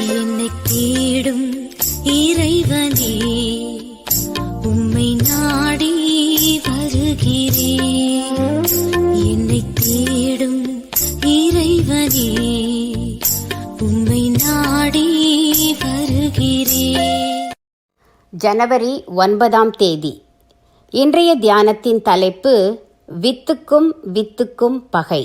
என்னை தேடும் இறைவனே, உம்மை நாடி வருகிறேன். என்னை தேடும் இறைவனே, உம்மை நாடி வருகிறேன். ஜனவரி 9 இன்றைய தியானத்தின் தலைப்பு வித்துக்கும் வித்துக்கும் பகை.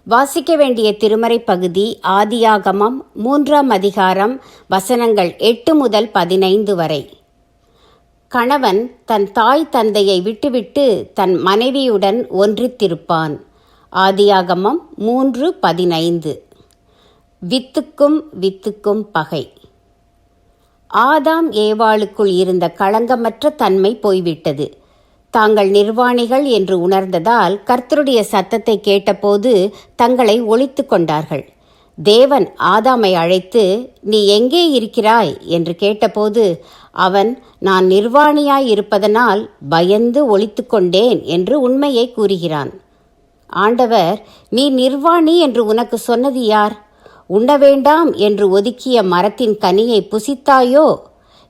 வாசிக்க வேண்டிய திருமறை பகுதி ஆதியாகமம் 3 அதிகாரம் வசனங்கள் 8 முதல் 15 வரை. கணவன் தன் தாய் தந்தையை விட்டுவிட்டு தன் மனைவியுடன் ஒன்றித்திருப்பான். ஆதியாகமம் 3:15. வித்துக்கும் வித்துக்கும் பகை. ஆதாம் ஏவாளுக்குள் இருந்த களங்கமற்ற தன்மை போய்விட்டது. தாங்கள் நிர்வாணிகள் என்று உணர்ந்ததால் கர்த்தருடைய சத்தத்தை கேட்டபோது தங்களை ஒளித்து கொண்டார்கள். தேவன் ஆதாமை அழைத்து, நீ எங்கே இருக்கிறாய் என்று கேட்டபோது அவன், நான் நிர்வாணியாய் இருப்பதனால் பயந்து ஒளித்து கொண்டேன் என்று உண்மையை கூறுகிறான். ஆண்டவர், நீ நிர்வாணி என்று உனக்கு சொன்னது யார்? உண்ண வேண்டாம் என்று ஒதுக்கிய மரத்தின் கனியை புசித்தாயோ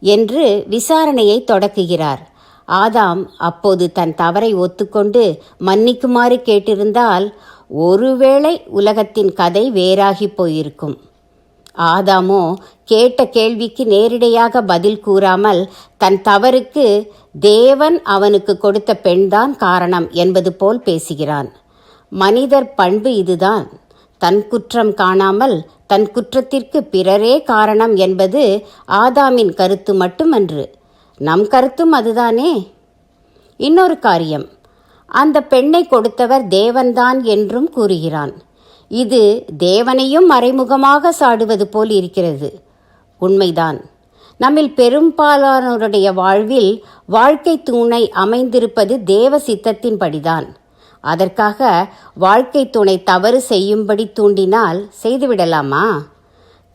என்று விசாரணையை தொடக்குகிறார். ஆதாம் அப்போது தன் தவறை ஒத்துக்கொண்டு மன்னிக்குமாறு கேட்டிருந்தால் ஒருவேளை உலகத்தின் கதை வேறாகி போயிருக்கும். ஆதாமோ கேட்ட கேள்விக்கு நேரிடையாக பதில் கூறாமல் தன் தவறுக்கு தேவன் அவனுக்கு கொடுத்த பெண்தான் காரணம் என்பது போல் பேசுகிறான். மனிதர் பண்பு இதுதான். தன் குற்றம் காணாமல் தன் குற்றத்திற்கு பிறரே காரணம் என்பது ஆதாமின் கருத்து மட்டுமன்று, நம் கருத்தும் அதுதானே. இன்னொரு காரியம், அந்த பெண்ணை கொடுத்தவர் தேவன்தான் என்றும் கூறுகிறான். இது தேவனையும் மறைமுகமாக சாடுவது போல் இருக்கிறது. உண்மைதான். நம்மில் பெரும்பாலானோருடைய வாழ்வில் வாழ்க்கை துணை அமைந்திருப்பது தேவ சித்தத்தின்படிதான். அதற்காக வாழ்க்கை துணை தவறு செய்யும்படி தூண்டினால் செய்துவிடலாமா?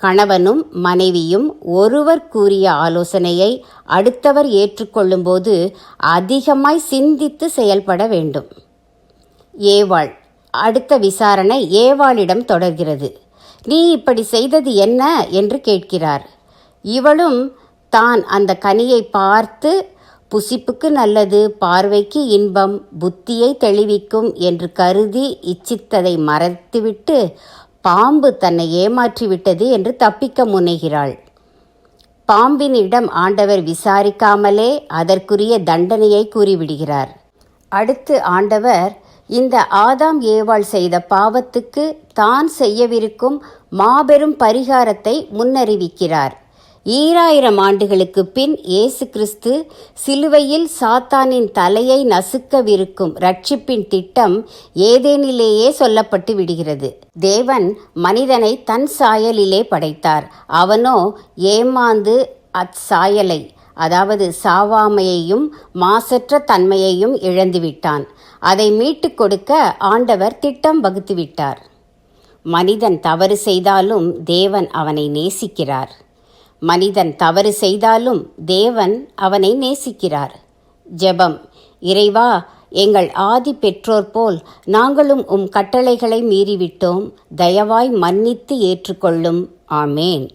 கணவனும் மனைவியும் ஒருவர் கூறிய ஆலோசனையை அடுத்தவர் ஏற்றுக்கொள்ளும்போது அதிகமாய் சிந்தித்து செயல்பட வேண்டும். ஏவாள். அடுத்த விசாரணை ஏவாளிடம் தொடர்கிறது. நீ இப்படி செய்தது என்ன என்று கேட்கிறார். இவளும் தான் அந்த கனியை பார்த்து புசிப்புக்கு நல்லது, பார்வைக்கு இன்பம், புத்தியை தெளிவிக்கும் என்று கருதி இச்சித்ததை மறைத்துவிட்டு பாம்பு தன்னை ஏமாற்றிவிட்டது என்று தப்பிக்க முனைகிறாள். பாம்பினிடம் ஆண்டவர் விசாரிக்காமலே அதற்குரிய தண்டனையை கூறிவிடுகிறார். அடுத்து ஆண்டவர் இந்த ஆதாம் ஏவாள் செய்த பாவத்துக்கு தான் செய்யவிருக்கும் மாபெரும் பரிகாரத்தை முன்னறிவிக்கிறார். 2000 ஆண்டுகளுக்கு பின் இயேசு கிறிஸ்து சிலுவையில் சாத்தானின் தலையை நசுக்கவிருக்கும் ரட்சிப்பின் திட்டம் ஏதேனிலேயே சொல்லப்பட்டு விடுகிறது. தேவன் மனிதனை தன் சாயலிலே படைத்தார். அவனோ ஏமாந்து அச்சாயலை, அதாவது சாவாமையையும் மாசற்ற தன்மையையும் இழந்துவிட்டான். அதை மீட்டு கொடுக்க ஆண்டவர் திட்டம் வகுத்துவிட்டார். மனிதன் தவறு செய்தாலும் தேவன் அவனை நேசிக்கிறார். மனிதன் தவறு செய்தாலும் தேவன் அவனை நேசிக்கிறார். ஜெபம். இறைவா, எங்கள் ஆதி பெற்றோர் போல் நாங்களும் உம் கட்டளைகளை மீறிவிட்டோம். தயவாய் மன்னித்து ஏற்றுக்கொள்ளும். ஆமேன்.